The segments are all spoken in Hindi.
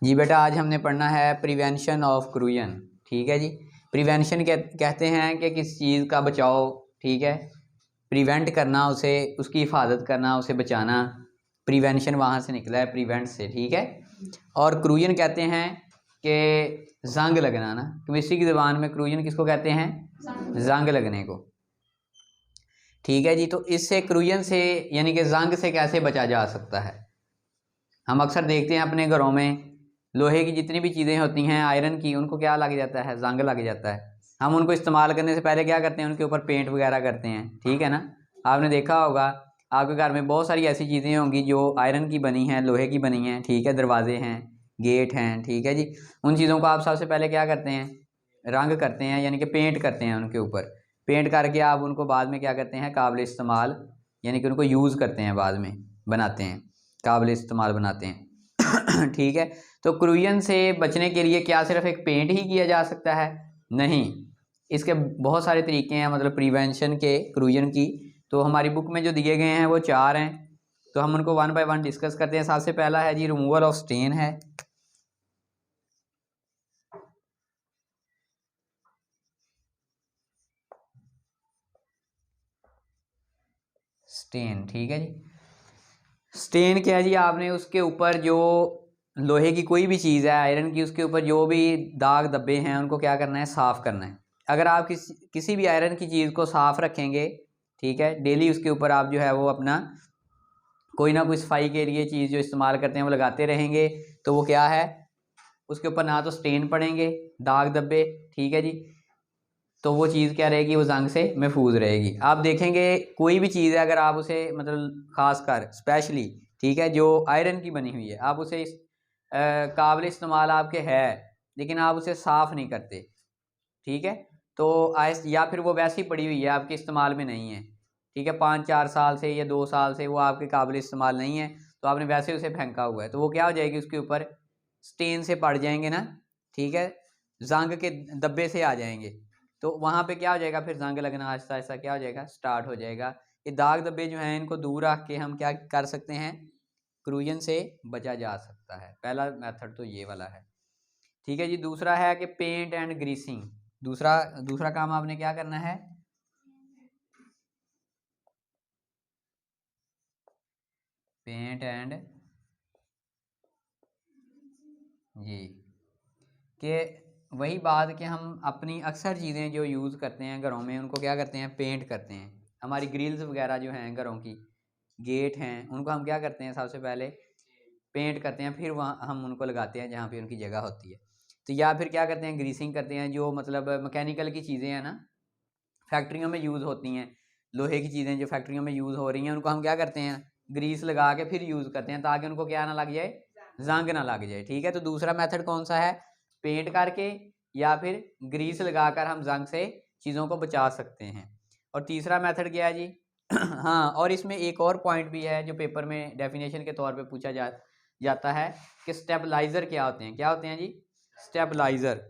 जी बेटा, आज हमने पढ़ना है प्रिवेंशन ऑफ क्रूजन। ठीक है जी। प्रिवेंशन कहते हैं कि किस चीज़ का बचाव, ठीक है, प्रिवेंट करना, उसे, उसकी हिफाजत करना, उसे बचाना। प्रिवेंशन वहाँ से निकला है, प्रिवेंट से, ठीक है। और क्रूजन कहते हैं कि जंग लगना ना, केमिस्ट्री की ज़बान में क्रूजन किसको कहते हैं? जंग लगने को। ठीक है जी। तो इससे, क्रूजन से यानी कि जंग से कैसे बचा जा सकता है? हम अक्सर देखते हैं अपने घरों में लोहे की जितनी भी चीज़ें होती हैं, आयरन की, उनको क्या लग जाता है? जंग लग जाता है। हम उनको इस्तेमाल करने से पहले क्या करते हैं? उनके ऊपर पेंट वगैरह करते हैं, ठीक है ना। आपने देखा होगा आपके घर में बहुत सारी ऐसी चीज़ें होंगी जो आयरन की बनी हैं, लोहे की बनी हैं, ठीक है, दरवाजे हैं, गेट हैं, ठीक है जी। उन चीज़ों को आप सबसे पहले क्या करते हैं? रंग करते हैं, यानी कि पेंट करते हैं उनके ऊपर। पेंट करके आप उनको बाद में क्या करते हैं? काबिल इस्तेमाल, यानी कि उनको यूज़ करते हैं, बाद में बनाते हैं, काबिल इस्तेमाल बनाते हैं। ठीक है। तो क्रूजन से बचने के लिए क्या सिर्फ एक पेंट ही किया जा सकता है? नहीं, इसके बहुत सारे तरीके हैं, मतलब प्रिवेंशन के, क्रूजन की। तो हमारी बुक में जो दिए गए हैं वो 4 हैं, तो हम उनको 1 बाय 1 डिस्कस करते हैं। सबसे पहला है जी, रिमूवल ऑफ स्टेन है। स्टेन, ठीक है जी। स्टेन क्या है जी? आपने उसके ऊपर जो लोहे की कोई भी चीज़ है, आयरन की, उसके ऊपर जो भी दाग धब्बे हैं उनको क्या करना है? साफ़ करना है। अगर आप किसी भी आयरन की चीज़ को साफ़ रखेंगे, ठीक है, डेली उसके ऊपर आप जो है वो अपना कोई ना कोई सफाई के लिए चीज़ जो इस्तेमाल करते हैं वो लगाते रहेंगे, तो वो क्या है? उसके ऊपर ना तो स्टेन पड़ेंगे, दाग धब्बे, ठीक है जी। तो वो चीज़ क्या रहेगी? वो जंग से महफूज रहेगी। आप देखेंगे कोई भी चीज़ है, अगर आप उसे, मतलब ख़ास कर स्पेशली, ठीक है, जो आयरन की बनी हुई है, आप उसे काबिल इस्तेमाल आपके है, लेकिन आप उसे साफ़ नहीं करते, ठीक है। तो या फिर वो वैसी पड़ी हुई है, आपके इस्तेमाल में नहीं है, ठीक है, 5-4 साल से या 2 साल से वो आपके काबिल इस्तेमाल नहीं है, तो आपने वैसे उसे फेंका हुआ है, तो वो क्या हो जाएगी? उसके ऊपर स्टेन से पड़ जाएंगे ना, ठीक है, जंग के धब्बे से आ जाएंगे। तो वहाँ पे क्या हो जाएगा? फिर जंग लगना आहिस्ता आहिस्ता क्या हो जाएगा? स्टार्ट हो जाएगा। ये दाग धब्बे जो हैं इनको दूर रख के हम क्या कर सकते हैं? क्रूजन से बचा जा सकता है। पहला मेथड तो ये वाला है, ठीक है जी। दूसरा है कि पेंट एंड ग्रीसिंग। दूसरा दूसरा काम आपने क्या करना है? पेंट एंड, जी, कि वही बात कि हम अपनी अक्सर चीज़ें जो यूज़ करते हैं घरों में, उनको क्या करते हैं? पेंट करते हैं। हमारी ग्रिल्स वगैरह जो हैं घरों की, गेट हैं, उनको हम क्या करते हैं? सबसे पहले पेंट करते हैं, फिर वहाँ हम उनको लगाते हैं जहाँ पे उनकी जगह होती है। तो या फिर क्या करते हैं? ग्रीसिंग करते हैं। जो मतलब मैकेनिकल की चीज़ें हैं ना, फैक्ट्रियों में यूज़ होती हैं, लोहे की चीज़ें जो फैक्ट्रियों में यूज़ हो रही हैं, उनको हम क्या करते हैं? ग्रीस लगा के फिर यूज़ करते हैं, ताकि उनको क्या ना लग जाए? जंग ना लग जाए, ठीक है। तो दूसरा मेथड कौन सा है? पेंट करके या फिर ग्रीस लगाकर हम जंग से चीज़ों को बचा सकते हैं। और तीसरा मेथड क्या है जी? हाँ, और इसमें एक और पॉइंट भी है जो पेपर में डेफिनेशन के तौर पे पूछा जाता है कि स्टेबलाइज़र क्या होते हैं? क्या होते हैं जी? स्टेबलाइज़र।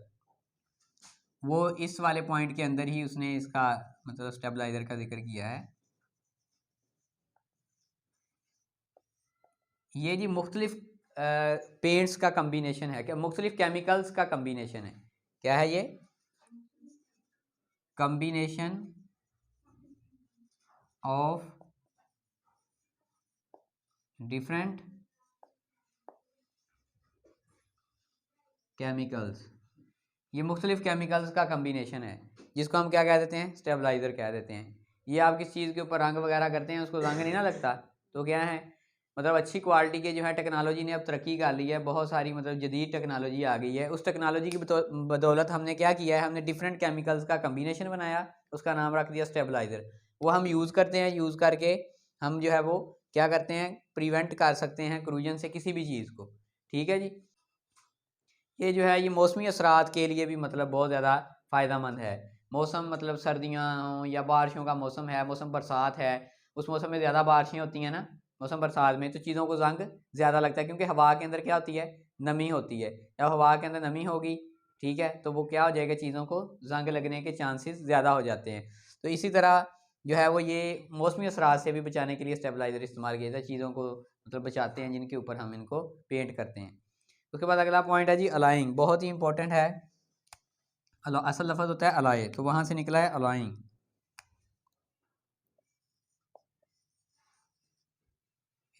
वो इस वाले पॉइंट के अंदर ही उसने इसका, मतलब स्टेबलाइजर का जिक्र किया है। ये जी मुख्तलिफ पेंट्स का कम्बिनेशन है, क्या मुख्तलिफ केमिकल्स का कम्बिनेशन है? क्या है ये? Combination of different chemicals. ये मुख्तलिफ केमिकल्स का कम्बिनेशन है, जिसको हम क्या कह देते हैं? स्टेबलाइजर कह देते हैं। ये आप किस चीज़ के ऊपर रंग वगैरह करते हैं, उसको रंग नहीं ना लगता, तो क्या है? मतलब अच्छी क्वालिटी के जो है, टेक्नोलॉजी ने अब तरक्की कर ली है, बहुत सारी मतलब जदीद टेक्नोलॉजी आ गई है। उस टेक्नोलॉजी की बदौलत हमने क्या किया है? हमने डिफरेंट केमिकल्स का कम्बिनेशन बनाया, उसका नाम रख दिया स्टेबलाइजर। वो हम यूज़ करते हैं, यूज़ करके हम जो है वो क्या करते हैं? प्रिवेंट कर सकते हैं क्रूजन से किसी भी चीज़ को, ठीक है जी। ये जो है ये मौसमी असरात के लिए भी मतलब बहुत ज़्यादा फ़ायदेमंद है। मौसम, मतलब सर्दियाँ हों या बारिशों का मौसम है, मौसम बरसात है, उस मौसम में ज़्यादा बारिशें होती हैं ना, मौसम बरसात में, तो चीज़ों को जंग ज़्यादा लगता है, क्योंकि हवा के अंदर क्या होती है? नमी होती है। जब हवा के अंदर नमी होगी, ठीक है, तो वो क्या हो जाएगा? चीज़ों को जंग लगने के चांसेस ज़्यादा हो जाते हैं। तो इसी तरह जो है वो ये मौसमी असरात से भी बचाने के लिए स्टेबलाइज़र इस्तेमाल किया जाता है। चीज़ों को मतलब बचाते हैं जिनके ऊपर हम इनको पेंट करते हैं। उसके बाद अगला पॉइंट है जी अलाइंग, बहुत ही इंपॉर्टेंट है। असल लफ्ज़ होता है अलाए, तो वहाँ से निकला है अलाइंग।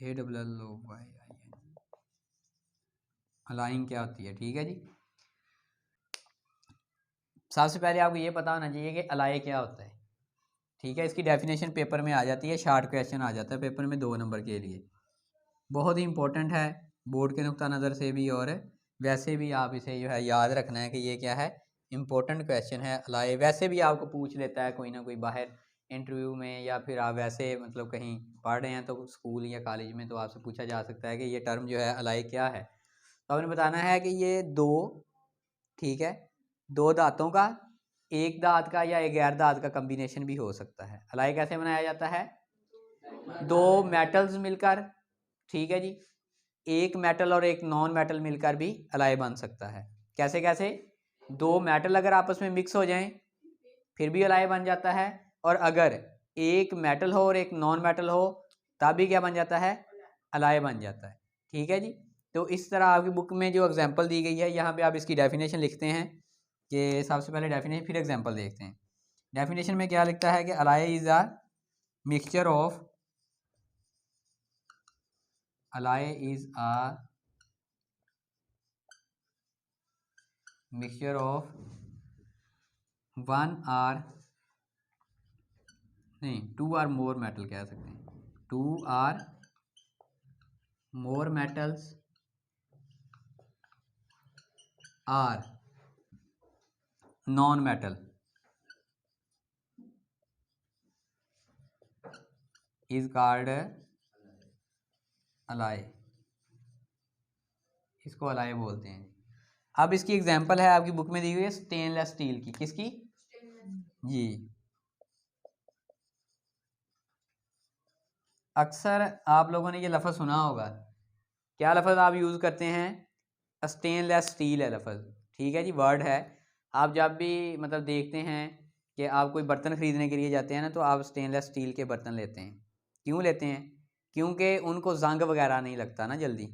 ALLOYIN, अलाइंग क्या होती है, ठीक है जी। सबसे पहले आपको ये पता होना चाहिए कि अलाए क्या होता है, ठीक है। इसकी डेफिनेशन पेपर में आ जाती है, शार्ट क्वेश्चन आ जाता है पेपर में 2 नंबर के लिए, बहुत ही इंपॉर्टेंट है बोर्ड के नुक्ता नज़र से भी, और वैसे भी आप इसे जो है याद रखना है कि ये क्या है, इंपॉर्टेंट क्वेश्चन है अलाए। वैसे भी आपको पूछ लेता है कोई ना कोई बाहर इंटरव्यू में, या फिर आप वैसे मतलब कहीं पढ़ रहे हैं तो स्कूल या कॉलेज में, तो आपसे पूछा जा सकता है कि ये टर्म जो है अलाए क्या है। तो आपने बताना है कि ये दो, ठीक है, दो दांतों का, एक दांत का या एक गैर दांत का कम्बिनेशन भी हो सकता है। अलाए कैसे बनाया जाता है, दो मेटल्स मिलकर, ठीक है जी, एक मेटल और एक नॉन मेटल मिलकर भी अलाय बन सकता है। कैसे कैसे, दो मेटल अगर आपस में मिक्स हो जाएं फिर भी अलाय बन जाता है, और अगर एक मेटल हो और एक नॉन मेटल हो तब भी क्या बन जाता है, अलाय बन जाता है, ठीक है जी। तो इस तरह आपकी बुक में जो एग्जांपल दी गई है, यहाँ पे आप इसकी डेफिनेशन लिखते हैं कि सबसे पहले डेफिनेशन फिर एग्जांपल देखते हैं। डेफिनेशन में क्या लिखता है कि alloy is a mixture of, alloy is a mixture of one or, नहीं, टू आर मोर मेटल कह सकते हैं, two or more metals or non metal is called alloy, इसको अलाय बोलते हैं। अब इसकी एग्जांपल है आपकी बुक में दी हुई है स्टेनलेस स्टील की, किसकी जी। अक्सर आप लोगों ने ये लफ्ज़ सुना होगा, क्या लफ्ज़ आप यूज़ करते हैं, स्टेनलेस स्टील है लफ्ज़, ठीक है जी, वर्ड है। आप जब भी मतलब देखते हैं कि आप कोई बर्तन ख़रीदने के लिए जाते हैं ना, तो आप स्टेनलेस स्टील के बर्तन लेते हैं। क्यों लेते हैं, क्योंकि उनको जंग वगैरह नहीं लगता ना जल्दी,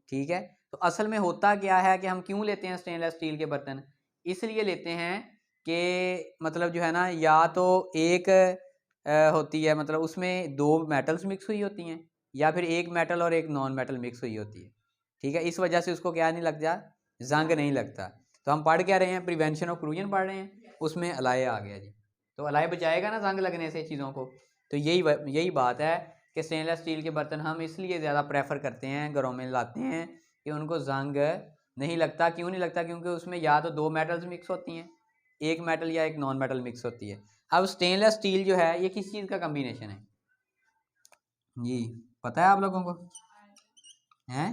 ठीक है। तो असल में होता क्या है कि हम क्यों लेते हैं स्टेनलेस स्टील के बर्तन, इसलिए लेते हैं कि मतलब जो है ना, या तो एक होती है मतलब उसमें दो मेटल्स मिक्स हुई होती हैं, या फिर एक मेटल और एक नॉन मेटल मिक्स हुई होती है, ठीक है। इस वजह से उसको क्या नहीं लगता, जंग नहीं लगता। तो हम पढ़ क्या रहे हैं, प्रिवेंशन ऑफ क्रूजन पढ़ रहे हैं, उसमें अलाय आ गया जी। तो अलाय बचाएगा ना जंग लगने से चीज़ों को। तो यही बात है कि स्टेनलेस स्टील के बर्तन हम इसलिए ज़्यादा प्रेफर करते हैं, घरों में लाते हैं कि उनको जंग नहीं लगता। क्यों नहीं लगता, क्योंकि उसमें या तो दो मेटल्स मिक्स होती हैं, एक मेटल या एक नॉन मेटल मिक्स होती है। अब स्टेनलेस स्टील जो है ये किस चीज़ का कम्बिनेशन है जी, पता है आप लोगों को, हैं?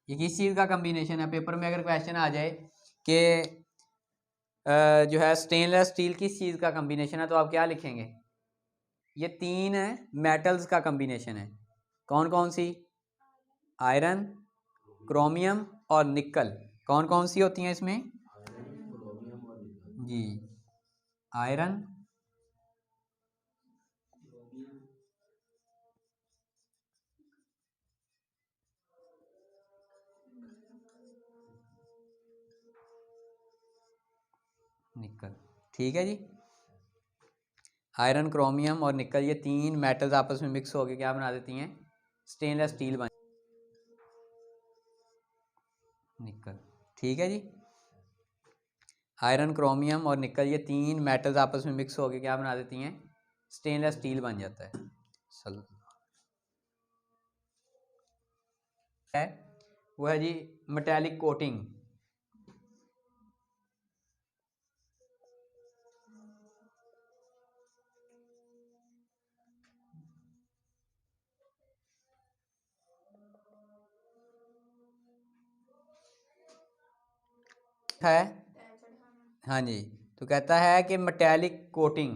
ये किस चीज़ का कम्बिनेशन है, पेपर में अगर क्वेश्चन आ जाए कि जो है स्टेनलेस स्टील किस चीज़ का कम्बिनेशन है, तो आप क्या लिखेंगे, ये तीन मेटल्स का कम्बिनेशन है। कौन कौन सी, आयरन, क्रोमियम और निकल। कौन कौन सी होती हैं इसमें जी, आयरन, निकल, ठीक है जी। आयरन, क्रोमियम और निकल, ये तीन मेटल्स आपस में मिक्स होकर क्या बना देती हैं, स्टेनलेस स्टील बन, निकल, ठीक है जी। आयरन, क्रोमियम और निकल, ये तीन मेटल्स आपस में मिक्स होकर क्या बना देती हैं, स्टेनलेस स्टील बन जाता है। वो है जी मेटेलिक कोटिंग, है, हाँ जी। तो कहता है कि मेटेलिक कोटिंग,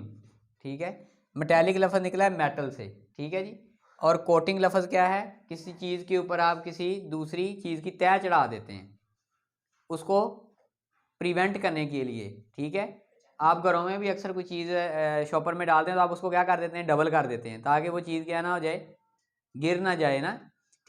ठीक है। मेटेलिक लफ्ज़ निकला है मेटल से, ठीक है जी। और कोटिंग लफ्ज़ क्या है, किसी चीज़ के ऊपर आप किसी दूसरी चीज़ की तह चढ़ा देते हैं उसको प्रिवेंट करने के लिए, ठीक है। आप घरों में भी अक्सर कोई चीज़ शॉपर में डालते हैं तो आप उसको क्या कर देते हैं, डबल कर देते हैं, ताकि वो चीज़ क्या ना हो जाए, गिर ना जाए ना,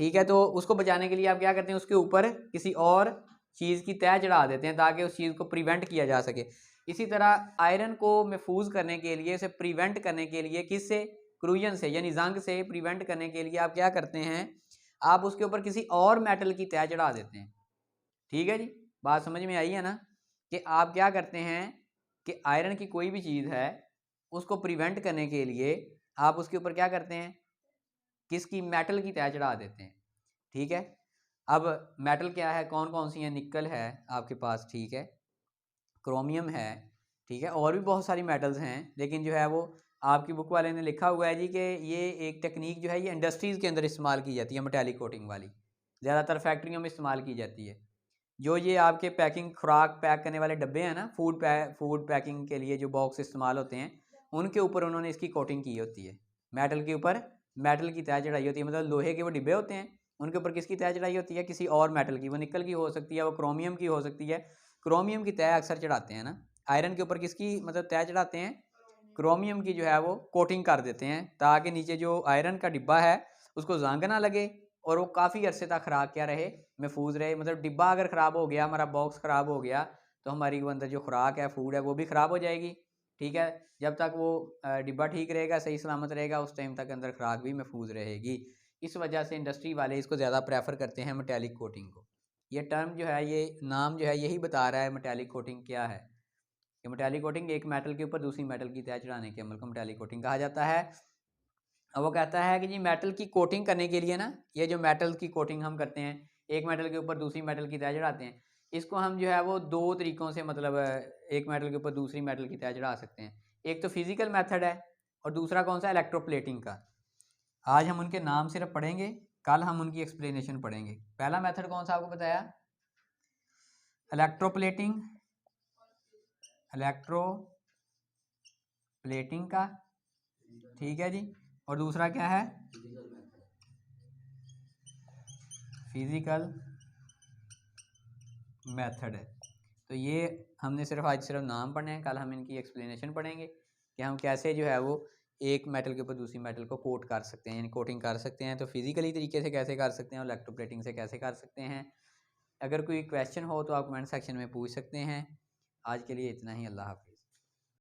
ठीक है। तो उसको बचाने के लिए आप क्या करते हैं, उसके ऊपर किसी और चीज़ की तह चढ़ा देते हैं ताकि उस चीज़ को प्रिवेंट किया जा सके। इसी तरह आयरन को महफूज करने के लिए, उसे प्रिवेंट करने के लिए किससे, क्रूजन से यानी जंग से प्रिवेंट करने के लिए आप क्या करते हैं, आप उसके ऊपर किसी और मेटल की तह चढ़ा देते हैं। ठीक है जी, बात समझ में आई है ना, कि आप क्या करते हैं कि आयरन की कोई भी चीज़ है उसको प्रिवेंट करने के लिए आप उसके ऊपर क्या करते हैं, किसकी, मेटल की तह चढ़ा देते हैं। ठीक है, अब मेटल क्या है, कौन कौन सी है, निकल है आपके पास, ठीक है, क्रोमियम है, ठीक है, और भी बहुत सारी मेटल्स हैं, लेकिन जो है वो आपकी बुक वाले ने लिखा हुआ है जी कि ये एक टेक्निक जो है ये इंडस्ट्रीज़ के अंदर इस्तेमाल की जाती है, मेटालिक कोटिंग वाली, ज़्यादातर फैक्ट्रियों में इस्तेमाल की जाती है। जो ये आपके पैकिंग, खुराक पैक करने वाले डब्बे हैं ना, फूड पैकिंग के लिए जो बॉक्स इस्तेमाल होते हैं, उनके ऊपर उन्होंने इसकी कोटिंग की होती है, मेटल के ऊपर मेटल की तह चढ़ाई होती है। मतलब लोहे के वो डिब्बे होते हैं, उनके ऊपर किसकी तह चढ़ाई होती है, किसी और मेटल की, वो निकल की हो सकती है, वो क्रोमियम की हो सकती है। क्रोमियम की तह अक्सर चढ़ाते हैं ना, आयरन के ऊपर किसकी मतलब तह चढ़ाते हैं, क्रोमियम की जो है वो कोटिंग कर देते हैं ताकि नीचे जो आयरन का डिब्बा है उसको जंग ना लगे और वो काफ़ी अरसे तक खराब क्या रहे, महफूज रहे। मतलब डिब्बा अगर ख़राब हो गया, हमारा बॉक्स ख़राब हो गया, तो हमारी वो अंदर जो खुराक है, फूड है, वो भी ख़राब हो जाएगी। ठीक है, जब तक वो डिब्बा ठीक रहेगा, सही सलामत रहेगा, उस टाइम तक अंदर खुराक भी महफूज रहेगी। इस वजह से इंडस्ट्री वाले इसको ज़्यादा प्रेफर करते हैं मेटालिक कोटिंग को। ये टर्म जो है, ये नाम जो है यही बता रहा है मेटालिक कोटिंग क्या है। कि मेटालिक कोटिंग एक मेटल के ऊपर दूसरी मेटल की तह चढ़ाने के अमल को मेटालिक कोटिंग कहा जाता है। अब वो कहता है कि जी मेटल की कोटिंग करने के लिए ना, ये जो मेटल की कोटिंग हम करते हैं, एक मेटल के ऊपर दूसरी मेटल की तह चढ़ाते हैं, इसको हम जो है वो दो तरीक़ों से मतलब एक मेटल के ऊपर दूसरी मेटल की तह चढ़ा सकते हैं। एक तो फिज़िकल मेथड है और दूसरा कौन सा, इलेक्ट्रोप्लेटिंग का। आज हम उनके नाम सिर्फ पढ़ेंगे, कल हम उनकी एक्सप्लेनेशन पढ़ेंगे। पहला मेथड कौन सा आपको बताया, इलेक्ट्रोप्लेटिंग, इलेक्ट्रोप्लेटिंग का, ठीक है जी। और दूसरा क्या है, फिजिकल मेथड है। तो ये हमने सिर्फ आज सिर्फ नाम पढ़ने हैं, कल हम इनकी एक्सप्लेनेशन पढ़ेंगे कि हम कैसे जो है वो एक मेटल के ऊपर दूसरी मेटल को कोट कर सकते हैं, यानी कोटिंग कर सकते हैं। तो फिजिकली तरीके से कैसे कर सकते हैं और इलेक्ट्रोप्लेटिंग से कैसे कर सकते हैं। अगर कोई क्वेश्चन हो तो आप कमेंट सेक्शन में पूछ सकते हैं। आज के लिए इतना ही, अल्लाह हाफ़िज़।